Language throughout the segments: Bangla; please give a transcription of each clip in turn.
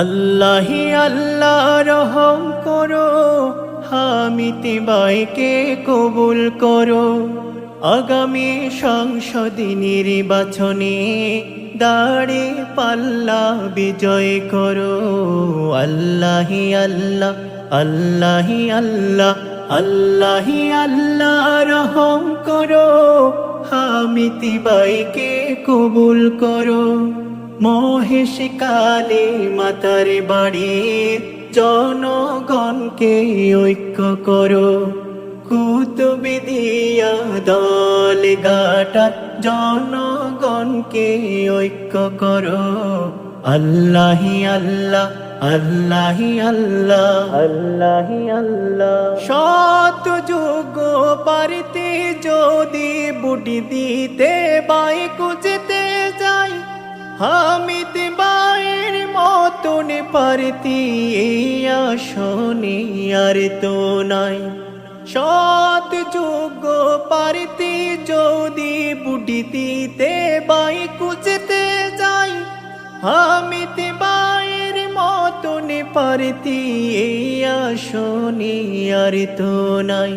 আল্লাহি আল্লাহ রহম করো, হামিতি বাইকে কবুল করো। আগামী সংসদী নির্বাচনে দাড়ি পাল্লা বিজয় করো। আল্লাহি আল্লাহ আল্লাহি আল্লাহ আল্লাহি আল্লাহ রহম করো, হামিতি বাইকে কবুল করো। মহেশ কালী মাতার বাড়ির জনগণকে ঐক্য করো। কুতুবদিয়া দল গাটার জনগণকে ঐক্য করো। আল্লাহি আল্লাহ আল্লাহি আল্লাহ আল্লাহি আল্লাহ। সত যোগ্য পারিতে যদি বুটি দিতে বাই কুচতে যাই, হামিদ বাইয়ের মতন পারতি এই আসনে আর তো নাই। সৎ যোগ্য পারতি যদি বুটি দিতে বাই কুচতে যাই, হামিদ বাইয়ের মতন পারতি এই আসনে আর তো নাই।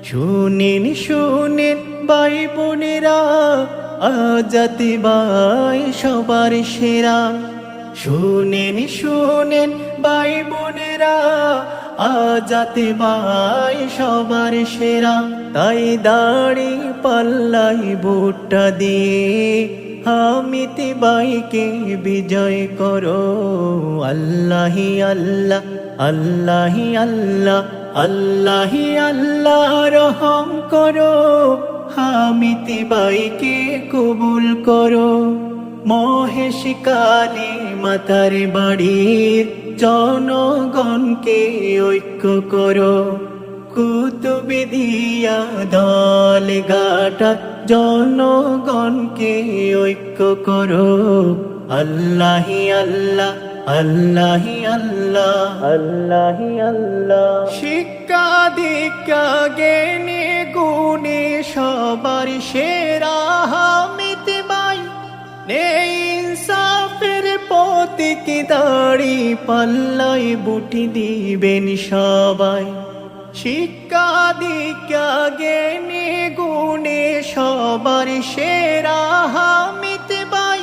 শুনেন শুনেন ভাই বোনেরা, আজাতি ভাই সবার সেরা। শুনেন শুনেন ভাই বোনেরা, আজাতি ভাই সবার সেরা। তাই দাড়ি পাল্লাই ভোটটা দিয়ে হামিতি বাইকে বিজয় করো। আল্লাহি আল্লাহ আল্লাহি আল্লাহ আল্লাহি আল্লাহ রহম করো, হামিতি বাইকে কবুল করো। মহেশ কালী মাতার বাড়ির জনগণকে ঐক্য করো। কুতুবদিয়া দল গাটার জনগণকে ঐক্য করো। আল্লাহি আল্লাহ আল্লাহি আল্লাহ আল্লাহি আল্লাহ। শিক্ষা দীক্ষা জ্ঞানে গুণে সবার সেরা হামিদ বাই। নেই ইনসাফের প্রতীক দাড়ি পাল্লাই বুটি দিবেন সবাই। শিক্ষা দীক্ষা জ্ঞানে গুণে সবার সেরা হামিদ বাই।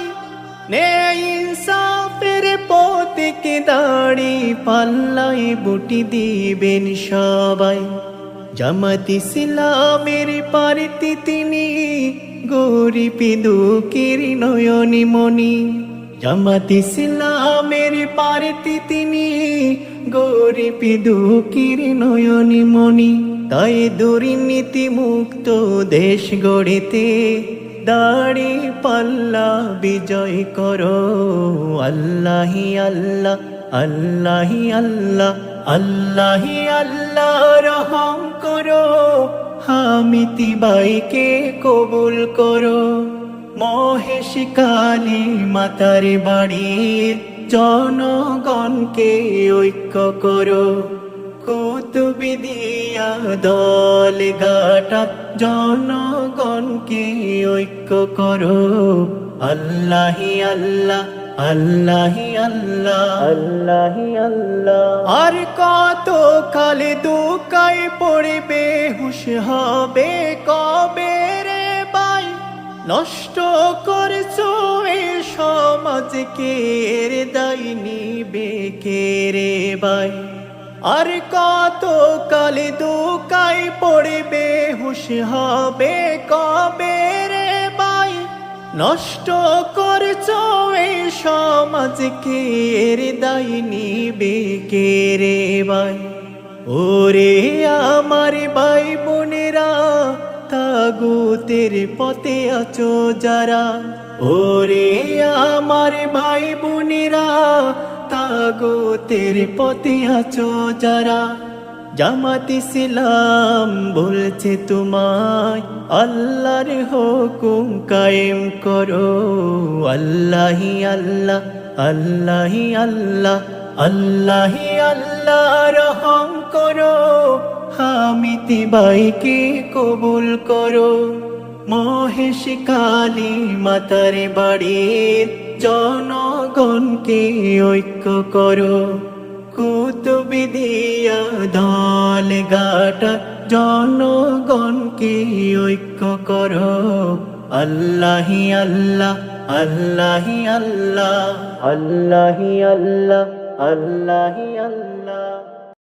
নেই ইনসাফের প্রতীক দাড়ি পাল্লাই বুটি দিবেন সবাই। জামাত ইসলামের পারতি তিনি, গরিব দুঃখীর নয়নি মনি। জামাত ইসলামের পারতি তিনি, গরিব দুঃখীর নয়নি মনি। তাই দুর্নীতি মুক্ত দেশ গড়িতে দাড়ি পাল্লা বিজয় করো। আল্লাহি আল্লাহ আল্লাহি আল্লাহ আল্লাহি আল্লাহ রহম করো, হামিতি বাইকে কবুল করো। মহেশ কালী মাতার বাড়ির জনগণকে ঐক্য করো। কুতুবদিয়া দল গাটার জনগণকে ঐক্য করো। আল্লাহি আল্লাহ আল্লাহি আল্লাহ আল্লাহি আল্লাহ। আর কত কালে দুকায় পড়বে, হুশ হবে কবে রে ভাই। নষ্ট করছো এ সমাজকে, এর দায় নিবে কে রে ভাই। আর কত কালে দুকায় পড়বে, হুশ হবে কবে রে ভাই। নষ্ট করছো এই সমাজকে, এর দায় নিবে কে রে ভাই। ওরে আমার ভাই বোনেরা, তাগুতের পথে আছো যারা। ওরে আমার ভাই বোনেরা, তাগুতের পথে আছো যারা। জামাত ইসলাম বলছে তোমায়, আল্লাহর হুকুম কায়েম করো। আল্লাহি আল্লাহ আল্লাহি আল্লাহ আল্লাহি আল্লাহ রহম করো, হামিতি বাইকে কবুল করো। মহেশ কালী মাতার বাড়ির জনগণকে ঐক্য করো, কুতুবি দিয়া দল গাটা জনগণকে ঐক্য করো। আল্লাহি আল্লাহ আল্লাহি আল্লাহ আল্লাহি আল্লাহ আল্লাহি আল্লাহ।